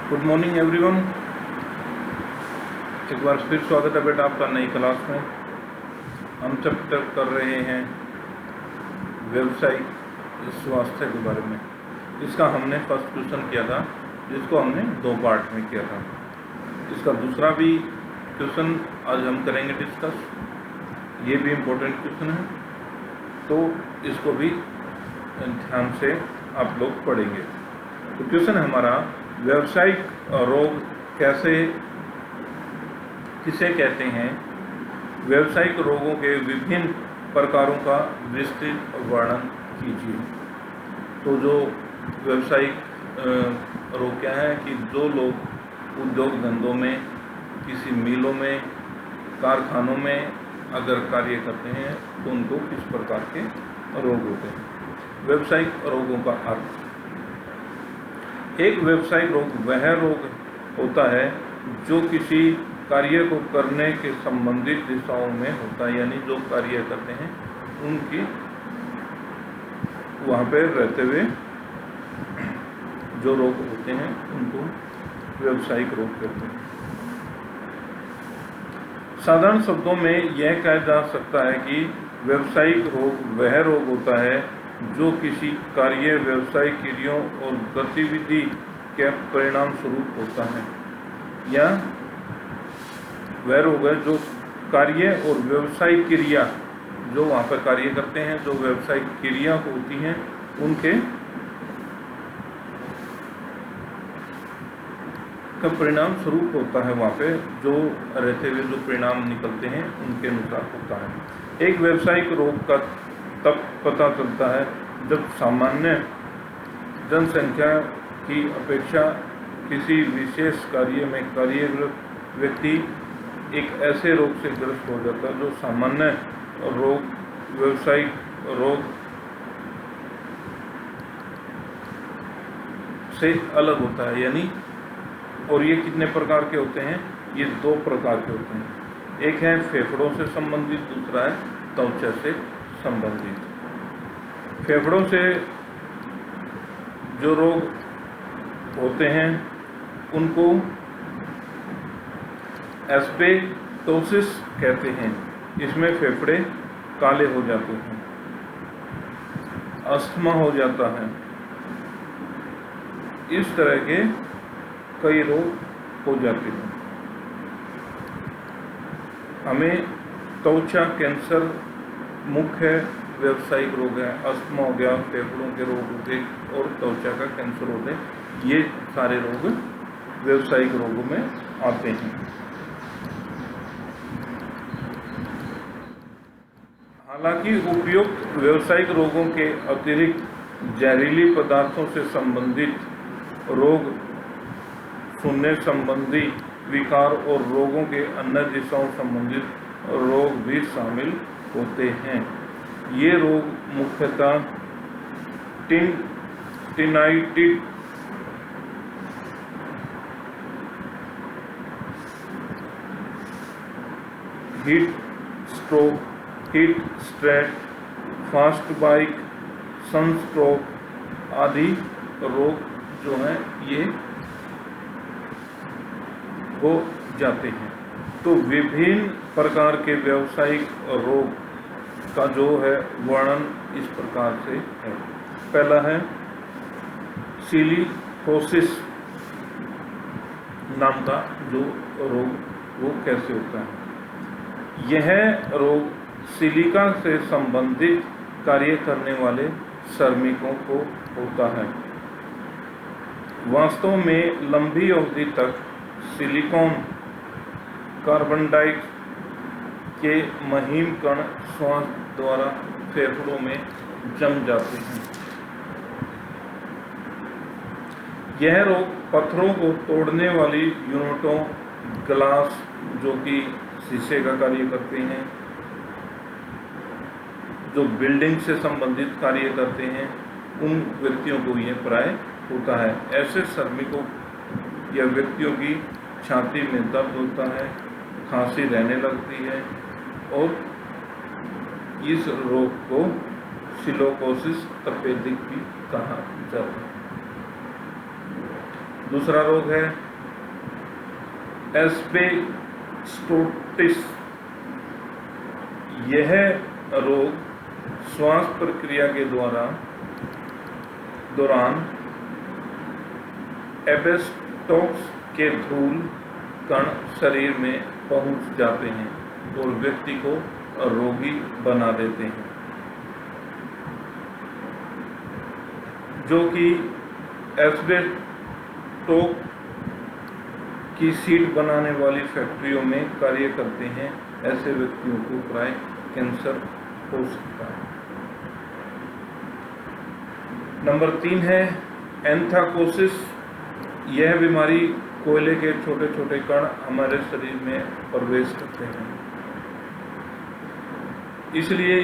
Good morning everyone. एक बार फिर स्वागत है बेटा आपका नई क्लास में। हम चैप्टर कर रहे हैं व्यावसायिक स्वास्थ्य के बारे में। इसका हमने फर्स्ट क्वेश्चन किया था, जिसको हमने 2 पार्ट में किया था। इसका दूसरा भी क्वेश्चन आज हम करेंगे डिस्कस। ये भी इम्पोर्टेंट क्वेश्चन है, तो इसको भी ध्यान से आप लोग पढ़ेंगे। तो क्वेश्चन हमारा, व्यावसायिक रोग किसे कहते हैं? व्यावसायिक रोगों के विभिन्न प्रकारों का विस्तृत वर्णन कीजिए। तो जो व्यावसायिक रोग क्या है कि जो लोग उद्योग धंधों में, किसी मिलों में, कारखानों में अगर कार्य करते हैं तो उनको किस प्रकार के रोग होते हैं। व्यावसायिक रोगों का अर्थ, एक व्यावसायिक रोग वह रोग होता है जो किसी कार्य को करने के संबंधित दिशाओं में होता है, यानी जो कार्य करते हैं उनकी वहाँ पर रहते हुए जो रोग होते हैं उनको व्यावसायिक रोग कहते हैं। साधारण शब्दों में यह कहा जा सकता है कि व्यावसायिक रोग वह रोग होता है जो किसी कार्य, व्यावसायिक क्रियाओं और गतिविधि के परिणाम स्वरूप होता है, या वह रोग है जो कार्य और व्यावसायिक क्रिया, जो वहाँ पर कार्य करते हैं, जो व्यावसायिक क्रिया होती हैं उनके का परिणाम स्वरूप होता है। वहाँ पे जो रहते हुए जो परिणाम निकलते हैं उनके अनुसार होता है। एक व्यावसायिक रोग का तब पता चलता है जब सामान्य जनसंख्या की अपेक्षा किसी विशेष कार्य में कार्यरत व्यक्ति एक ऐसे रोग से ग्रस्त हो जाता है जो सामान्य रोग, व्यावसायिक रोग से अलग होता है। यानी, और ये कितने प्रकार के होते हैं? ये 2 प्रकार के होते हैं। एक है फेफड़ों से संबंधित, दूसरा है त्वचा से संबंधित। फेफड़ों से जो रोग होते हैं उनको एस्बेस्टोसिस कहते हैं। इसमें फेफड़े काले हो जाते हैं, अस्थमा हो जाता है, इस तरह के कई रोग हो जाते हैं। हमें त्वचा कैंसर मुख्य व्यावसायिक रोग है। अस्थमा हो गया, फेफड़ों के रोग हो गए और त्वचा का कैंसर हो गए, ये सारे रोग व्यावसायिक रोगों में आते हैं। हालांकि उपयुक्त व्यावसायिक रोगों के अतिरिक्त जहरीली पदार्थों से संबंधित रोग, सुनने संबंधी विकार और रोगों के अन्य दिशाओं संबंधित रोग भी शामिल होते हैं। ये रोग मुख्यतः tinnitus, heat stroke, heat stress, fast bike, sunstroke आदि रोग जो हैं ये हो जाते हैं। तो विभिन्न प्रकार के व्यावसायिक रोग का जो है वर्णन इस प्रकार से है। पहला है सिलिकोसिस नाम का जो रोग, वो कैसे होता है? यह रोग सिलिका से संबंधित कार्य करने वाले श्रमिकों को होता है। वास्तव में लंबी अवधि तक सिलिकॉन कार्बोनाइड के महीन कण श्वास द्वारा फेफड़ों में जम जाते हैं। यह रोग पत्थरों को तोड़ने वाली यूनिटों, ग्लास जो कि शीशे का कार्य करते हैं, जो बिल्डिंग से संबंधित कार्य करते हैं, उन व्यक्तियों को यह प्राय होता है। ऐसे श्रमिकों या व्यक्तियों की छाती में दर्द होता है, खांसी रहने लगती है और इस रोग को सिलिकोसिस तपेदिक भी कहा जाता है। दूसरा रोग है एस्बेस्टोसिस। यह रोग श्वास प्रक्रिया के दौरान एस्बेस्टोस के धूल कण शरीर में पहुंच जाते हैं और व्यक्ति को रोगी बना देते हैं, जो कि एस्बेस्टोस की सीट बनाने वाली फैक्ट्रियों में कार्य करते हैं। ऐसे व्यक्तियों को प्राय कैंसर हो सकता है। नंबर 3 है एंथ्राकोसिस। यह बीमारी कोयले के छोटे छोटे कण हमारे शरीर में प्रवेश करते हैं, इसलिए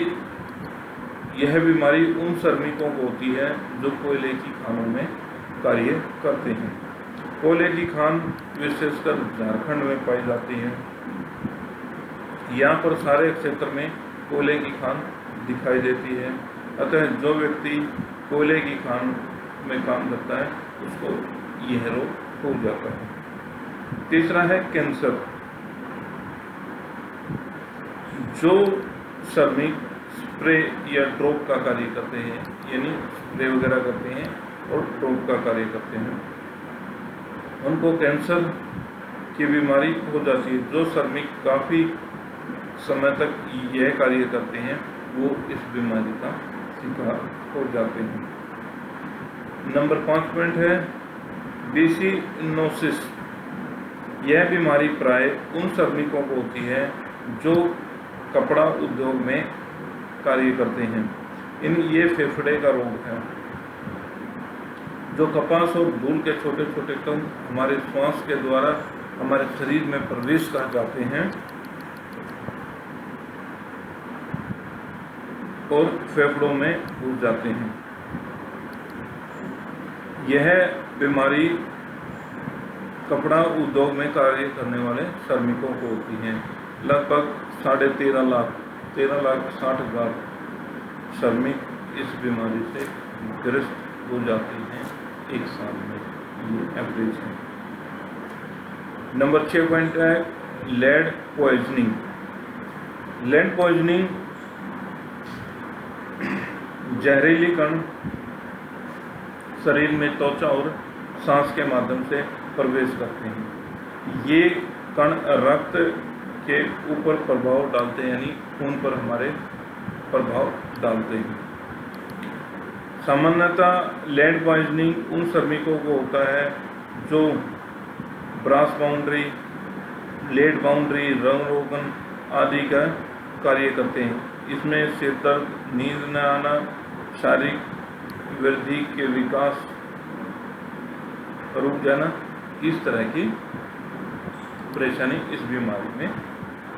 यह बीमारी उन श्रमिकों को होती है जो कोयले की खानों में कार्य करते हैं। कोयले की खान विशेषकर झारखंड में पाई जाती है। यहाँ पर सारे क्षेत्र में कोयले की खान दिखाई देती है। अतः जो व्यक्ति कोयले की खान में काम करता है उसको यह रोग हो जाता है। तीसरा है कैंसर। जो श्रमिक स्प्रे या ड्रॉप का कार्य करते हैं, यानी स्प्रे वगैरह करते हैं और ड्रॉप का कार्य करते हैं, उनको कैंसर की बीमारी हो जाती है। जो श्रमिक काफ़ी समय तक यह कार्य करते हैं वो इस बीमारी का शिकार हो जाते हैं। नंबर 5 पॉइंट है बिसिनोसिस। यह बीमारी प्राय उन श्रमिकों को होती है जो कपड़ा उद्योग में कार्य करते हैं। ये फेफड़े का रोग है। जो कपास और धूल के छोटे छोटे कण हमारे श्वास के द्वारा हमारे शरीर में प्रवेश कर जाते हैं और फेफड़ों में घुस जाते हैं। यह बीमारी कपड़ा उद्योग में कार्य करने वाले श्रमिकों को होती है। लगभग 13,60,000 श्रमिक इस बीमारी से ग्रस्त हो जाते हैं एक साल में, ये एवरेज है। नंबर 6 पॉइंट है लेड पॉइजनिंग। लेड पॉइजनिंग जहरीली कण शरीर में त्वचा और सांस के माध्यम से प्रवेश करते हैं। ये कण रक्त के ऊपर प्रभाव डालते हैं, यानी खून पर हमारे प्रभाव डालते हैं। सामान्यतः लेड पॉइजनिंग उन श्रमिकों को होता है जो ब्रास बाउंड्री, लेड बाउंड्री, रंग रोगन आदि का कार्य करते हैं। इसमें सिर दर्द, नींद न आना, शारीरिक वृद्धि के विकास रुक जाना, इस तरह की परेशानी इस बीमारी में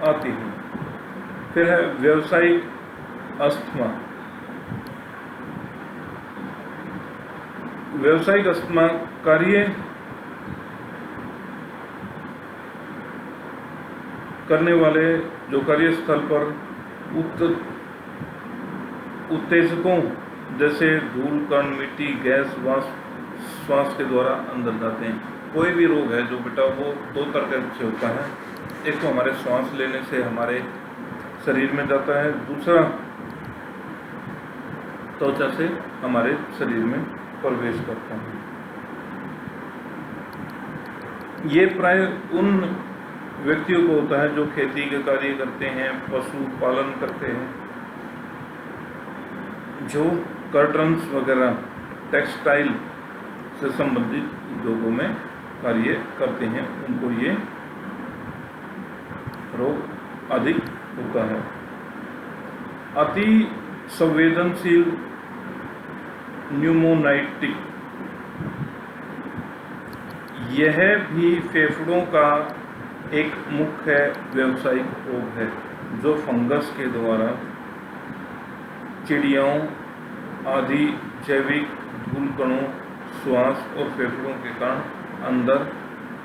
आती है। फिर है व्यावसायिक अस्थमा। व्यावसायिक अस्थमा कार्य करने वाले जो कार्यस्थल पर उत्तेजकों जैसे धूल कण, मिट्टी, गैस, श्वास के द्वारा अंदर जाते हैं। कोई भी रोग है जो बेटा वो 2 तरह से होता है। एक तो हमारे श्वास लेने से हमारे शरीर में जाता है, दूसरा त्वचा से हमारे शरीर में प्रवेश करता है। ये प्राय उन व्यक्तियों को होता है जो खेती के कार्य करते हैं, पशु पालन करते हैं, जो कर्टन्स वगैरह टेक्सटाइल से संबंधित उद्योगों में कार्य करते हैं, उनको ये रोग अधिक होता है। अति संवेदनशील न्यूमोनाइटिक, यह भी फेफड़ों का एक मुख्य व्यावसायिक रोग है जो फंगस के द्वारा चिड़ियों आदि जैविक धूल कणों, श्वास और फेफड़ों के कारण अंदर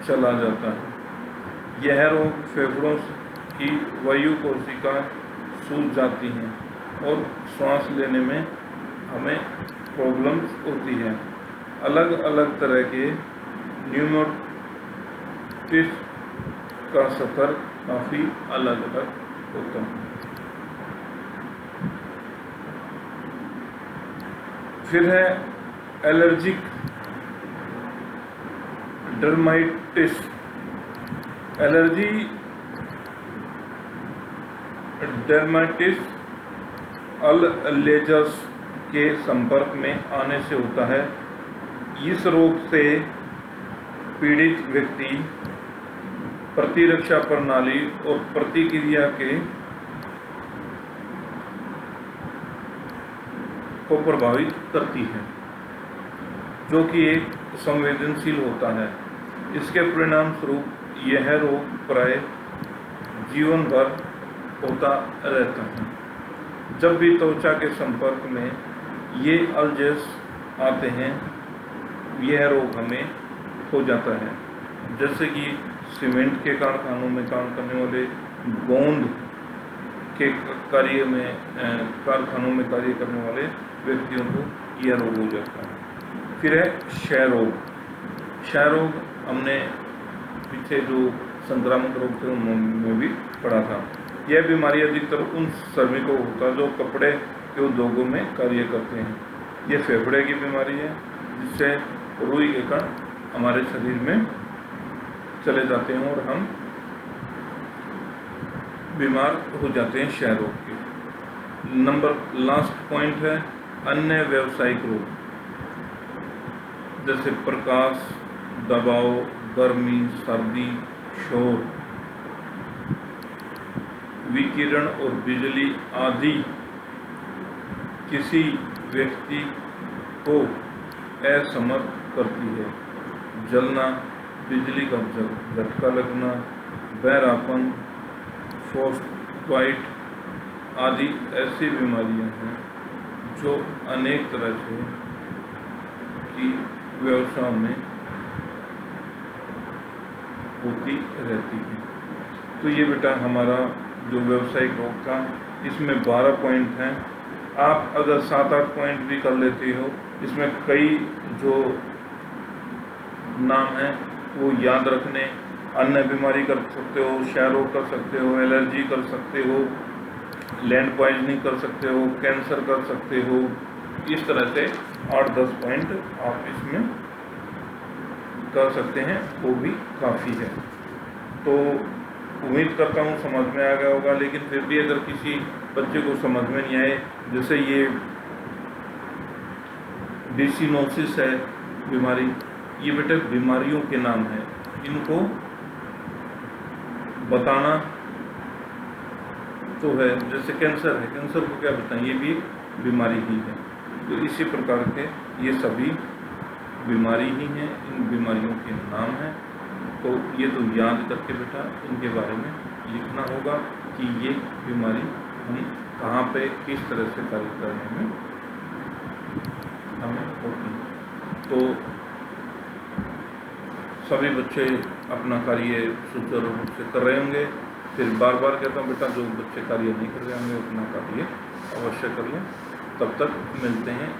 चला जाता है। यह रोग फेफड़ों की वायु कोशिका सूज जाती हैं और श्वास लेने में हमें प्रॉब्लम्स होती है। अलग अलग तरह के न्यूमोटिस का सफ़र काफ़ी अलग अलग होता है। फिर है एलर्जिक डर्माइटिस। एलर्जी डर्माइटिस अल्लेर्जस के संपर्क में आने से होता है। इस रोग से पीड़ित व्यक्ति प्रतिरक्षा प्रणाली और प्रतिक्रिया को प्रभावित करती है, जो कि एक संवेदनशील होता है। इसके परिणाम स्वरूप यह रोग प्राय जीवन भर होता रहता है। जब भी त्वचा के संपर्क में ये अल्जर्स आते हैं, यह रोग हमें हो जाता है। जैसे कि सीमेंट के कारखानों में काम करने वाले, गोंद के कारखानों में कार्य करने वाले व्यक्तियों को यह रोग हो जाता है। फिर है क्षय रोग। क्षय रोग हमने पीछे जो संक्रामक रोग थे उनमें भी पढ़ा था। यह बीमारी अधिकतर उन श्रमिकों को होता है जो कपड़े के उद्योगों में कार्य करते हैं। यह फेफड़े की बीमारी है, जिससे रुई के कण हमारे शरीर में चले जाते हैं और हम बीमार हो जाते हैं क्षय रोग के। लास्ट पॉइंट है अन्य व्यावसायिक रोग, जैसे प्रकाश, दबाव, गर्मी, सर्दी, शोर, विकिरण और बिजली आदि किसी व्यक्ति को असमर्थ करती है। जलना, बिजली का झटका लगना, बहरापन, फ्रॉस्टबाइट आदि ऐसी बीमारियां हैं जो अनेक तरह से की व्यवसाय में होती रहती है। तो ये बेटा हमारा जो व्यावसायिक रोग का, इसमें 12 पॉइंट हैं। आप अगर 7-8 पॉइंट भी कर लेते हो, इसमें कई जो नाम हैं वो याद रखने, अन्य बीमारी कर सकते हो, क्षय रोग कर सकते हो, एलर्जी कर सकते हो, लैंड पॉइजनिंग कर सकते हो, कैंसर कर सकते हो। इस तरह से 8-10 पॉइंट आप इसमें कर सकते हैं, वो भी काफ़ी है। तो उम्मीद करता हूँ समझ में आ गया होगा। लेकिन फिर भी अगर किसी बच्चे को समझ में नहीं आए, जैसे ये डिसिनोसिस है बीमारी, ये बेटा बीमारियों के नाम है, इनको बताना तो है। जैसे कैंसर है, कैंसर को क्या बताएं, ये भी एक बीमारी ही है। तो इसी प्रकार के ये सभी बीमारी ही हैं, इन बीमारियों के नाम हैं। तो ये तो याद करके बेटा इनके बारे में लिखना होगा कि ये बीमारी हम कहाँ पे किस तरह से कार्य करने में हमें होती है। तो सभी बच्चे अपना कार्य सुचारू रूप से कर रहे होंगे। फिर बार बार कहता हूँ बेटा, जो बच्चे कार्य नहीं कर रहे होंगे अपना कार्य अवश्य कर लें। तब तक मिलते हैं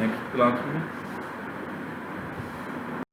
नेक्स्ट क्लास में।